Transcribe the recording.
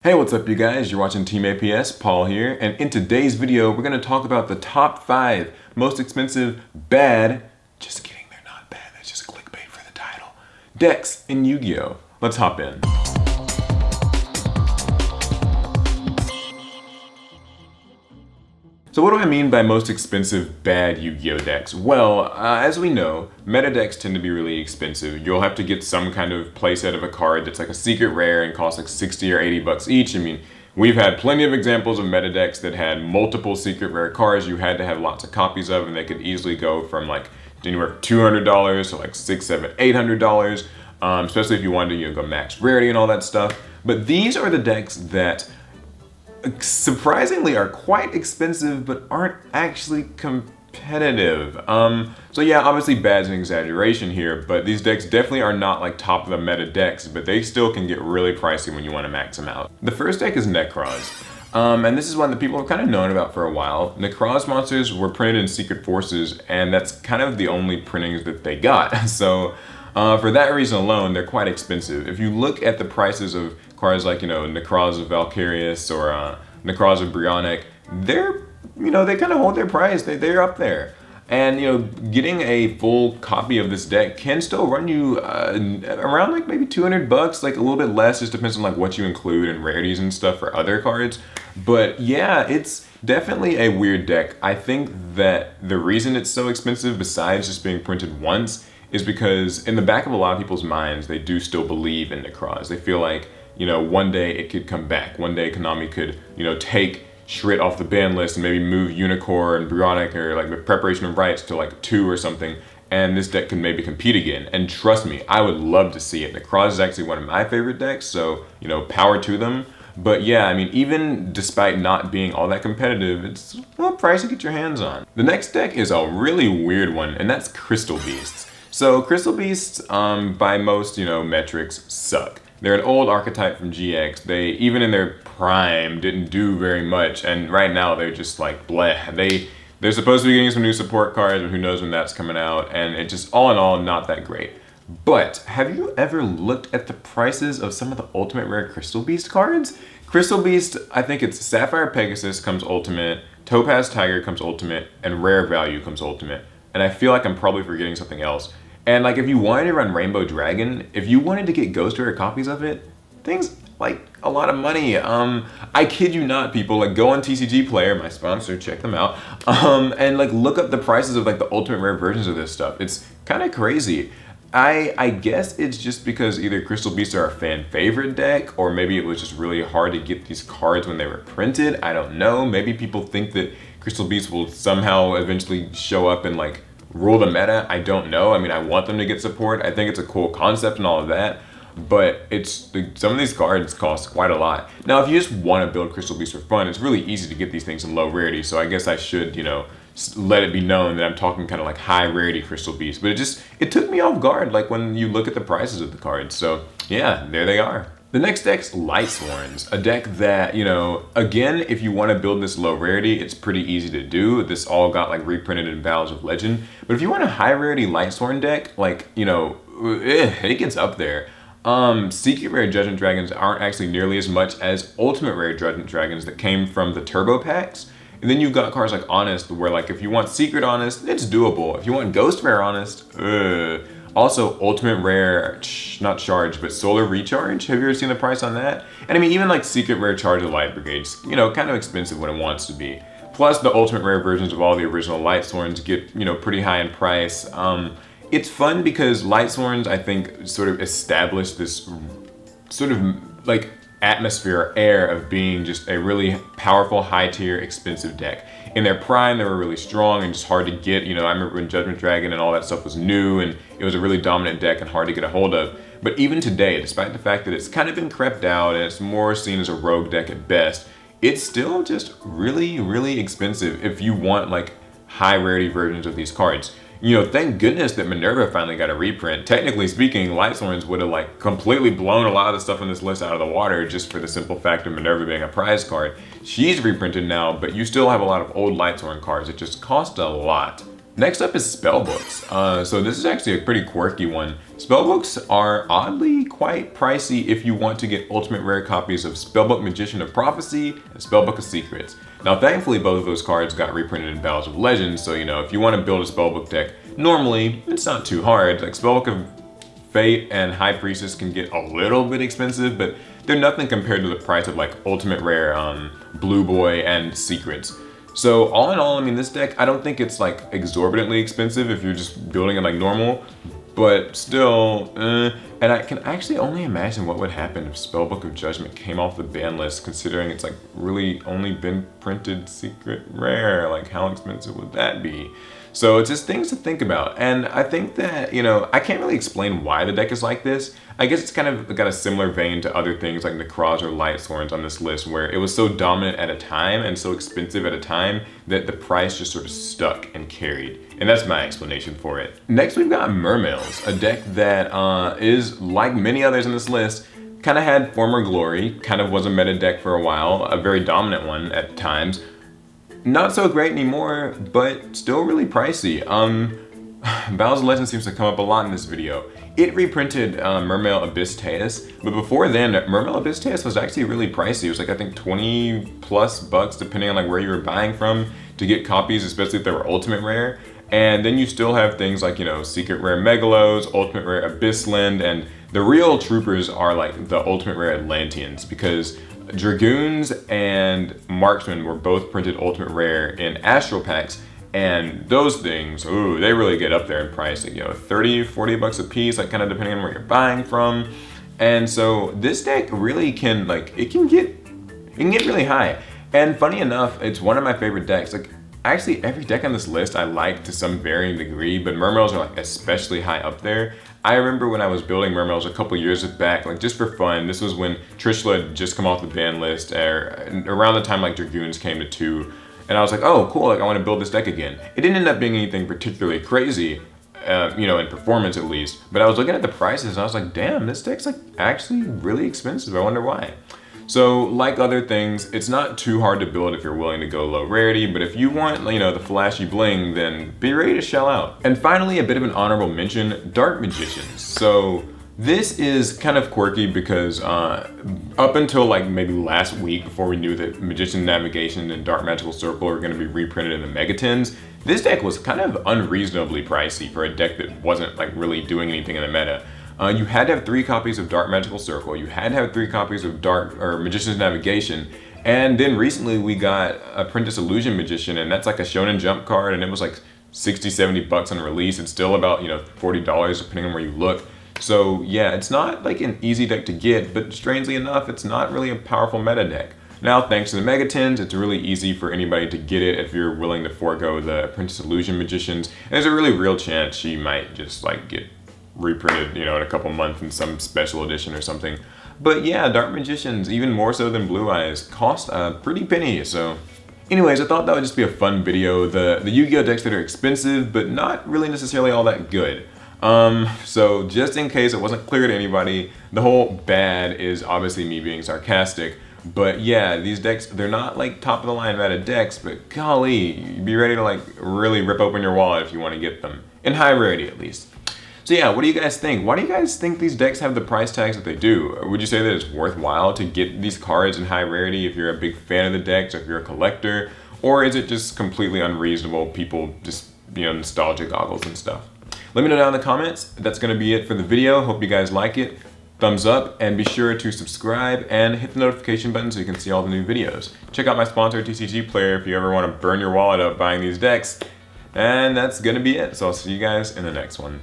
Hey, what's up you guys? You're watching Team APS, Paul here, and in today's video we're going to talk about the top 5 most expensive bad, just kidding, they're not bad, that's just clickbait for the title, decks in Yu-Gi-Oh! Let's hop in. So what do I mean by most expensive bad Yu-Gi-Oh decks? Well, as we know, meta decks tend to be really expensive. You'll have to get some kind of playset of a card that's like a secret rare and costs like 60 or 80 bucks each. I mean, we've had plenty of examples of meta decks that had multiple secret rare cards you had to have lots of copies of, and they could easily go from like anywhere from $200 to like $600, $700, $800, especially if you wanted to go max rarity and all that stuff. But these are the decks that surprisingly are quite expensive but aren't actually competitive. So yeah, obviously bad's an exaggeration here, but these decks definitely are not like top of the meta decks, but they still can get really pricey when you want to max them out. The first deck is Necroz. And this is one that people have kind of known about for a while. Necroz monsters were printed in Secret Forces, and that's kind of the only printings that they got. So for that reason alone, they're quite expensive. If you look at the prices of cards like, Necroz of Valkyrius or Necroz of Brionic, they're, they kind of hold their price. They're up there. And, getting a full copy of this deck can still run you around like maybe 200 bucks, like a little bit less, just depends on like what you include and rarities and stuff for other cards. But yeah, it's definitely a weird deck. I think that the reason it's so expensive, besides just being printed once, is because in the back of a lot of people's minds, they do still believe in Necroz. They feel like, one day it could come back. One day Konami could, take Shrit off the ban list and maybe move Unicorn and Brionic or like with Preparation of Rights to like 2 or something, and this deck can maybe compete again. And trust me, I would love to see it. Necroz is actually one of my favorite decks, so, power to them. But yeah, I mean, even despite not being all that competitive, it's a little pricey to get your hands on. The next deck is a really weird one, and that's Crystal Beasts. So Crystal Beasts, by most, metrics, suck. They're an old archetype from GX. They, even in their prime, didn't do very much, and right now they're just like bleh. They're supposed to be getting some new support cards, but who knows when that's coming out, and it just, all in all, not that great. But have you ever looked at the prices of some of the Ultimate Rare Crystal Beast cards? Crystal Beast, I think it's Sapphire Pegasus comes Ultimate, Topaz Tiger comes Ultimate, and Rare Value comes Ultimate. And I feel like I'm probably forgetting something else. And like if you wanted to run Rainbow Dragon, if you wanted to get Ghost Rare copies of it, things like a lot of money. I kid you not, people, like go on TCG Player, my sponsor, check them out, and like look up the prices of like the Ultimate Rare versions of this stuff. It's kind of crazy. I guess it's just because either Crystal Beasts are a fan favorite deck, or maybe it was just really hard to get these cards when they were printed. I don't know. Maybe people think that Crystal Beasts will somehow eventually show up and like rule the meta. I don't know. I mean, I want them to get support. I think it's a cool concept and all of that, but some of these cards cost quite a lot. Now, if you just want to build Crystal Beasts for fun, it's really easy to get these things in low rarity. So I guess I should, let it be known that I'm talking kind of like high rarity Crystal Beasts. But it took me off guard, like when you look at the prices of the cards. So yeah, there they are. The next deck's Lightsworns, a deck that, again, if you want to build this low rarity, it's pretty easy to do. This all got like reprinted in Battles of Legend. But if you want a high rarity Lightsworn deck, like, it gets up there. Secret Rare Judgment Dragons aren't actually nearly as much as Ultimate Rare Judgment Dragons that came from the Turbo Packs. And then you've got cards like Honest, where like if you want Secret Honest, it's doable. If you want Ghost Rare Honest, Also, Ultimate Rare, not Charge, but Solar Recharge. Have you ever seen the price on that? And I mean, even like Secret Rare Charge of Light Brigades, kind of expensive when it wants to be. Plus, the Ultimate Rare versions of all the original Lightsworns get, pretty high in price. It's fun because Lightsworns, I think, sort of established this sort of like atmosphere, air of being just a really powerful, high-tier, expensive deck. In their prime, they were really strong and just hard to get. I remember when Judgment Dragon and all that stuff was new, and it was a really dominant deck and hard to get a hold of. But even today, despite the fact that it's kind of been crept out and it's more seen as a rogue deck at best, it's still just really, really expensive if you want like high rarity versions of these cards. Thank goodness that Minerva finally got a reprint. Technically speaking, Lightsworns would have like completely blown a lot of the stuff on this list out of the water just for the simple fact of Minerva being a prize card. She's reprinted now, but you still have a lot of old Lightsworn cards that just cost a lot. Next up is Spellbooks. So this is actually a pretty quirky one. Spellbooks are oddly quite pricey if you want to get ultimate rare copies of Spellbook Magician of Prophecy and Spellbook of Secrets. Now thankfully both of those cards got reprinted in Battles of Legends, so if you want to build a Spellbook deck, normally it's not too hard. Like Spellbook of Fate and High Priestess can get a little bit expensive, but they're nothing compared to the price of like ultimate rare Blue Boy and Secrets. So all in all, I mean, this deck, I don't think it's like exorbitantly expensive if you're just building it like normal, but still, and I can actually only imagine what would happen if Spellbook of Judgment came off the ban list, considering it's like really only been printed secret rare. Like how expensive would that be? So it's just things to think about. And I think that, I can't really explain why the deck is like this. I guess it's kind of got a similar vein to other things like Necroz or Lightsworns on this list, where it was so dominant at a time and so expensive at a time that the price just sort of stuck and carried. And that's my explanation for it. Next we've got Mermails, a deck that is like many others in this list, kind of had former glory, kind of was a meta deck for a while, a very dominant one at times. Not so great anymore, but still really pricey. Battles of Legends seems to come up a lot in this video. It reprinted Mermail Abyss Teus, but before then, Mermail Abyss Teus was actually really pricey. It was like, I think 20 plus bucks, depending on like where you were buying from to get copies, especially if they were ultimate rare. And then you still have things like, secret rare Megalos, ultimate rare Abyssland, and the real troopers are like the ultimate rare Atlanteans, because Dragoons and Marksmen were both printed ultimate rare in Astral packs, and those things, ooh, they really get up there in price, like, 30, 40 bucks a piece, like kind of depending on where you're buying from. And so this deck really can, like, it can get really high. And funny enough, it's one of my favorite decks. Like, actually every deck on this list I like to some varying degree, but Mermails are like especially high up there. I remember when I was building Mermails a couple years back, like just for fun, this was when Trishula had just come off the ban list, around the time like Dragoons came to 2, and I was like, oh cool, like I want to build this deck again. It didn't end up being anything particularly crazy, in performance at least, but I was looking at the prices and I was like, damn, this deck's like actually really expensive, I wonder why. So like other things, it's not too hard to build if you're willing to go low rarity, but if you want, the flashy bling, then be ready to shell out. And finally, a bit of an honorable mention, Dark Magicians. So this is kind of quirky because up until like maybe last week, before we knew that Magician Navigation and Dark Magical Circle are going to be reprinted in the Megatins, this deck was kind of unreasonably pricey for a deck that wasn't like really doing anything in the meta. You had to have 3 copies of Dark Magical Circle, you had to have 3 copies of Magician's Navigation, and then recently we got Apprentice Illusion Magician, and that's like a Shonen Jump card, and it was like 60, 70 bucks on release. It's still about, $40 depending on where you look. So yeah, it's not like an easy deck to get, but strangely enough, it's not really a powerful meta deck. Now, thanks to the Megatins, it's really easy for anybody to get it if you're willing to forego the Apprentice Illusion Magicians. And there's a really real chance she might just like get reprinted, in a couple months in some special edition or something. But yeah, Dark Magicians, even more so than Blue Eyes, cost a pretty penny. So anyways, I thought that would just be a fun video. The Yu-Gi-Oh decks that are expensive, but not really necessarily all that good. So just in case it wasn't clear to anybody, the whole bad is obviously me being sarcastic. But yeah, these decks, they're not like top of the line meta decks, but golly, be ready to like really rip open your wallet if you want to get them. In high rarity at least. So yeah, what do you guys think? Why do you guys think these decks have the price tags that they do? Would you say that it's worthwhile to get these cards in high rarity if you're a big fan of the decks, or if you're a collector? Or is it just completely unreasonable, people just, nostalgia goggles and stuff? Let me know down in the comments. That's gonna be it for the video. Hope you guys like it. Thumbs up, and be sure to subscribe and hit the notification button so you can see all the new videos. Check out my sponsor, TCG Player, if you ever wanna burn your wallet up buying these decks. And that's gonna be it. So I'll see you guys in the next one.